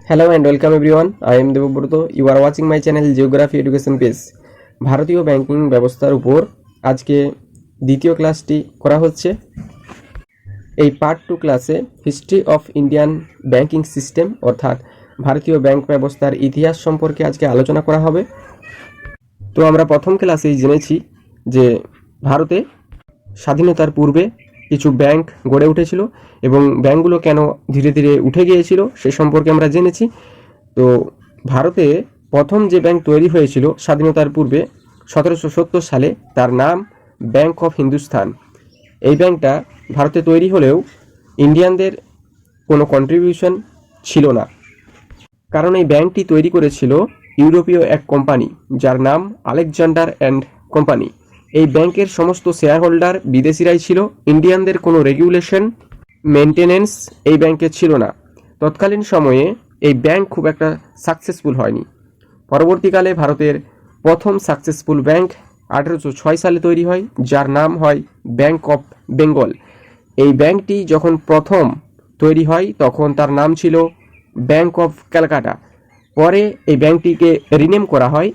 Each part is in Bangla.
Hello and welcome everyone. I am Debabrata. You are watching my channel Geography Education Page. ভারতীয় ব্যাংকিং ব্যবস্থার উপর আজকে দ্বিতীয় ক্লাসটি করা হচ্ছে। এই পার্ট 2 ক্লাসে history of Indian banking system অর্থাৎ ভারতীয় ব্যাংক ব্যবস্থার ইতিহাস সম্পর্কে আজকে আলোচনা করা হবে। তো আমরা প্রথম ক্লাসেই জেনেছি যে ভারতে স্বাধীনতার পূর্বে কিছু ব্যাংক গড়ে উঠেছিল এবং ব্যাংকগুলো কেন ধীরে ধীরে উঠে গিয়েছিল সে সম্পর্কে আমরা জেনেছি। তো ভারতে প্রথম যে ব্যাংক তৈরি হয়েছিল স্বাধীনতার পূর্বে 1770 সালে, তার নাম ব্যাংক অফ হিন্দুস্তান। এই ব্যাংকটা ভারতে তৈরি হলেও ইন্ডিয়ানদের কোনো কন্ট্রিবিউশন ছিল না, কারণ এই ব্যাংকটি তৈরি করেছিল ইউরোপীয় এক কোম্পানি যার নাম আলেকজান্ডার অ্যান্ড কোম্পানি। এই ব্যাংকের সমস্ত শেয়ার হোল্ডার বিদেশিরাই ছিল। ইন্ডিয়ানদের কোনো রেগুলেশন মেনটেনেন্স এই ব্যাংকে ছিল না। তৎকালীন সময়ে এই ব্যাংক খুব একটা সাকসেসফুল হয়নি। পরবর্তীকালে ভারতের প্রথম সাকসেসফুল ব্যাংক 1806 সালে তৈরি হয়, যার নাম হয় ব্যাংক অফ বেঙ্গল। এই ব্যাংকটি যখন প্রথম তৈরি হয় তখন তার নাম ছিল ব্যাংক অফ ক্যালকাটা। পরে এই ব্যাংকটিকে রিনেম করা হয়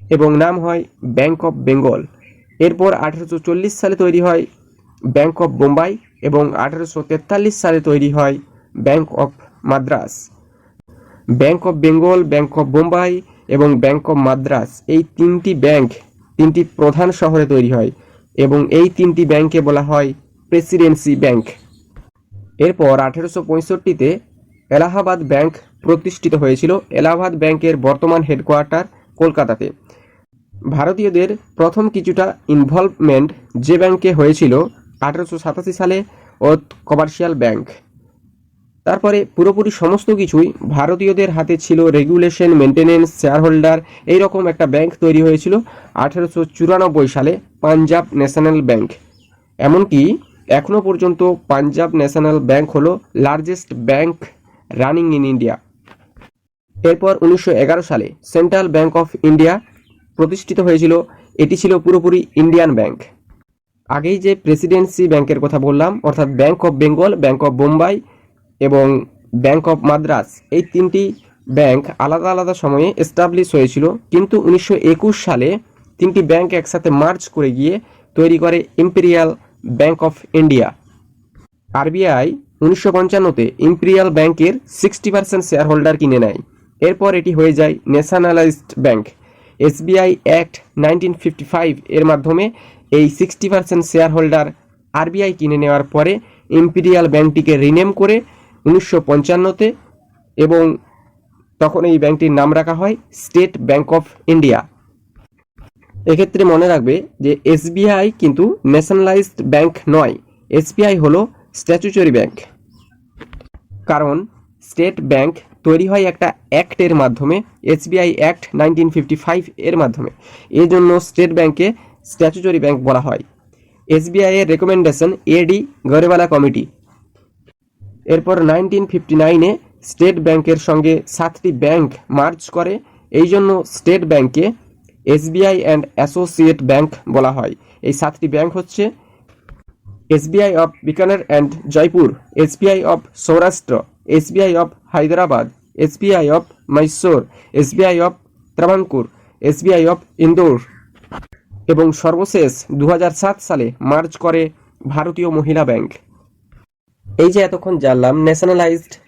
এবং নাম হয় ব্যাংক অফ বেঙ্গল। এরপর 1840 সালে তৈরি হয় ব্যাংক অফ বোম্বাই এবং 1843 সালে তৈরি হয় bank of Madras. Bank of Bengal, bank of Bombay এবং ব্যাংক অফ মাদ্রাস এই তিনটি ব্যাংক তিনটি প্রধান শহরে তৈরি হয় এবং এই তিনটি ব্যাংকে বলা হয় প্রেসিডেন্সি ব্যাংক। এরপর 1865-তে এলাহাবাদ ব্যাংক প্রতিষ্ঠিত হয়েছিল। এলাহাবাদ ব্যাংকের বর্তমান হেডকোয়ার্টার কলকাতাতে। ভারতীয়দের প্রথম কিছুটা ইনভলভমেন্ট যে ব্যাংকে হয়েছিল 1887 সালে কমার্শিয়াল ব্যাংক। তারপরে পুরোপুরি সমস্ত কিছুই ভারতীয়দের হাতে ছিল। রেগুলেশন, মেনটেনেন্স, শেয়ার হোল্ডার, এইরকম একটা ব্যাংক তৈরি হয়েছিল 1894 সালে পাঞ্জাব ন্যাশনাল ব্যাংক। এমনকি এখনও পর্যন্ত পাঞ্জাব ন্যাশনাল ব্যাংক হলো largest bank running in India. এরপর 1911 সালে সেন্ট্রাল ব্যাংক অফ ইন্ডিয়া প্রতিষ্ঠিত হয়েছিল। এটি ছিল পুরোপুরি ইন্ডিয়ান ব্যাংক। আগেই যে প্রেসিডেন্সি ব্যাংকের কথা বললাম অর্থাৎ bank of Bengal, bank of Bombay এবং ব্যাংক অফ মাদ্রাস, এই তিনটি ব্যাংক আলাদা আলাদা সময়ে এস্টাবলিশ হয়েছিল, কিন্তু 1921 সালে তিনটি ব্যাংক একসাথে মার্জ করে গিয়ে তৈরি করে Imperial Bank of India. RBI 1955-তে ইম্পেরিয়াল ব্যাংকের 60% শেয়ার হোল্ডার কিনে নেয়। এরপর এটি হয়ে যায় ন্যাশনালাইজড ব্যাংক। এসবিআই অ্যাক্ট 1955 এর মাধ্যমে এই 60% শেয়ার হোল্ডার আরবিআই কিনে নেওয়ার পরে ইম্পেরিয়াল ব্যাংকটিকে রিনেম করে 1955-তে, এবং তখন এই ব্যাংকটির নাম রাখা হয় স্টেট ব্যাংক অফ ইন্ডিয়া। এক্ষেত্রে মনে রাখবে যে এসবিআই কিন্তু ন্যাশনালাইজড ব্যাংক নয়, এসবিআই হলো স্ট্যাচুটরি ব্যাংক। কারণ স্টেট ব্যাংক তৈরি হয় একটা অ্যাক্টের মাধ্যমে, এসবিআই অ্যাক্ট 1955 এর মাধ্যমে। এই জন্য স্টেট ব্যাংকে স্ট্যাচুটরি ব্যাংক বলা হয়। এসবিআই এর রেকমেন্ডেশন এডি গরেওয়ালা কমিটি। এরপর 1959-এ স্টেট ব্যাংকের সঙ্গে 7টি ব্যাংক মার্জ করে। এই জন্য স্টেট ব্যাংকে এসবিআই অ্যান্ড অ্যাসোসিয়েট ব্যাংক বলা হয়। এই 7টি ব্যাংক হচ্ছে SBI of Bikaner and Jaipur, SBI of Saurashtra, SBI of Hyderabad, SBI of Mysore, SBI of Travancore, SBI of Indore এবং সর্বশেষ 2007 সালে মার্জ করে ভারতীয় মহিলা ব্যাংক। এই যে এতক্ষণ জানলাম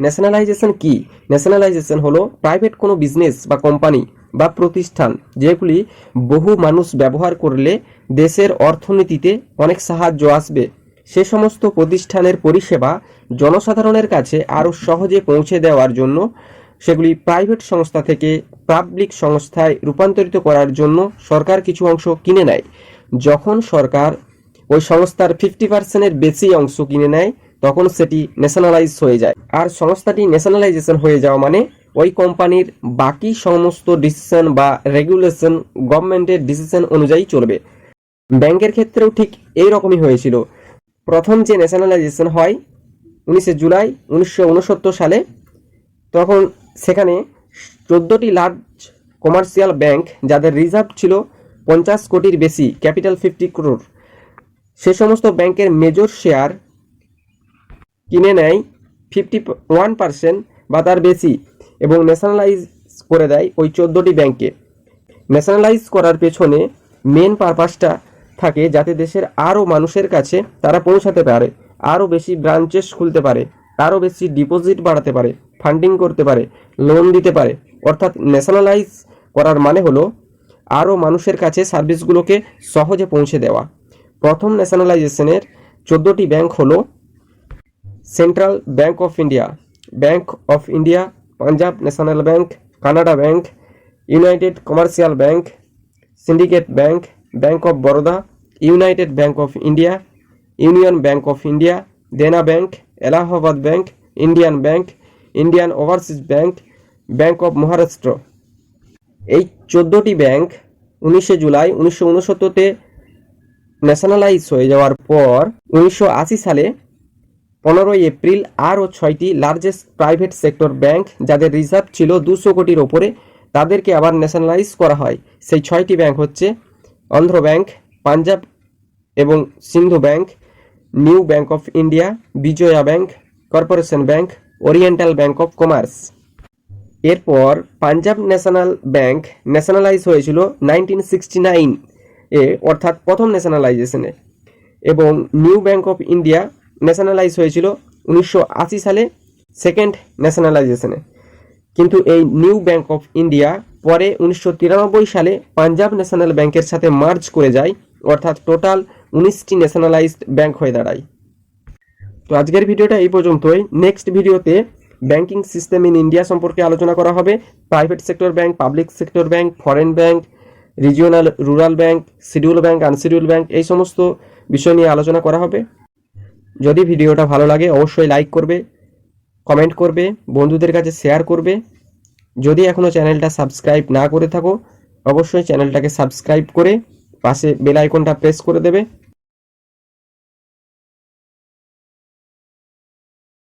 ন্যাশনালাইজেশন কি। ন্যাশনালাইজেশন হলো প্রাইভেট কোনো বিজনেস বা কোম্পানি বা প্রতিষ্ঠান যেগুলি বহু মানুষ ব্যবহার করলে দেশের অর্থনীতিতে অনেক সাহায্য আসবে, সে সমস্ত প্রতিষ্ঠানের পরিষেবা জনসাধারণের কাছে আরও সহজে পৌঁছে দেওয়ার জন্য সেগুলি প্রাইভেট সংস্থা থেকে পাবলিক সংস্থায় রূপান্তরিত করার জন্য সরকার কিছু অংশ কিনে নেয়। যখন সরকার ওই সংস্থার 50%-এর বেশি অংশ কিনে নেয় তখন সেটি ন্যাশনালাইজ হয়ে যায়। আর সংস্থাটি ন্যাশনালাইজেশন হয়ে যাওয়া মানে ওই কোম্পানির বাকি সমস্ত ডিসিশন বা রেগুলেশন গভর্নমেন্টের ডিসিশন অনুযায়ী চলবে। ব্যাংকের ক্ষেত্রেও ঠিক এই রকমই হয়েছিল। প্রথম যে ন্যাশনালাইজেশন হয় 19 জুলাই 1969 সালে, তখন সেখানে 14টি লার্জ কমার্শিয়াল ব্যাংক যাদের রিজার্ভ ছিল 50 কোটির বেশি, ক্যাপিটাল 50 crore, সে সমস্ত ব্যাংকের মেজর শেয়ার কিনে নেয় 51% বা তার বেশি এবং ন্যাশনালাইজ করে দেয় ওই 14টি ব্যাংকে। ন্যাশনালাইজ করার পেছনে মেন পারপাসটা থাকে যাতে দেশের আরও মানুষের কাছে তারা পৌঁছাতে পারে, আরও বেশি ব্রাঞ্চেস খুলতে পারে, আরও বেশি ডিপোজিট বাড়াতে পারে, ফান্ডিং করতে পারে, লোন দিতে পারে। অর্থাৎ ন্যাশনালাইজ করার মানে হলো আরও মানুষের কাছে সার্ভিসগুলোকে সহজে পৌঁছে দেওয়া। প্রথম ন্যাশনালাইজেশনের 14টি ব্যাংক হলো Central Bank of India, Bank of India, Punjab National Bank, Canara Bank, United Commercial Bank, Syndicate Bank, Bank of Baroda, United Bank of India, Union Bank of India, Dena Bank, Allahabad Bank, Indian Bank, Indian Overseas Bank, Bank of Maharashtra. এই 14টি ব্যাংক 19 জুলাই 1969-তে ন্যাশনালাইজ হয়ে যাওয়ার পর 1980 সালে 15 এপ্রিল আরও 6টি লার্জেস্ট প্রাইভেট সেক্টর ব্যাংক যাদের রিজার্ভ ছিল 200 কোটির ওপরে তাদেরকে আবার ন্যাশনালাইজ করা হয়। সেই 6টি ব্যাংক হচ্ছে অন্ধ্র ব্যাংক, পাঞ্জাব এবং Sind Bank, New Bank of India, Vijaya Bank, Corporation Bank, Oriental Bank of Commerce. এরপর পাঞ্জাব ন্যাশনাল ব্যাংক ন্যাশনালাইজ হয়েছিল 1969 অর্থাৎ প্রথম ন্যাশনালাইজেশনে, এবং new Bank of India nationalise হয়েছিল 1980 সালে সেকেন্ড ন্যাশনালাইজেশনে। কিন্তু এই নিউ ব্যাংক অফ ইন্ডিয়া পরে 1993 সালে পাঞ্জাব ন্যাশনাল ব্যাংকের সাথে মার্জ করে যায়, অর্থাৎ টোটাল 19টি ন্যাশনালাইজড ব্যাংক হয়ে দাঁড়ায়। তো আজকের ভিডিওটা এই পর্যন্তই। নেক্সট ভিডিওতে ব্যাংকিং সিস্টেম ইন ইন্ডিয়া সম্পর্কে আলোচনা করা হবে। Private sector bank, public sector bank, foreign bank, regional rural bank, schedule bank, unschedule bank, এই সমস্ত বিষয় নিয়ে আলোচনা করা হবে। যদি ভিডিওটা ভালো লাগে অবশ্যই লাইক করবে, কমেন্ট করবে, বন্ধুদের কাছে শেয়ার করবে। যদি এখনও চ্যানেলটা সাবস্ক্রাইব না করে থাকো অবশ্যই চ্যানেলটাকে সাবস্ক্রাইব করে পাশে বেল আইকনটা প্রেস করে দেবে।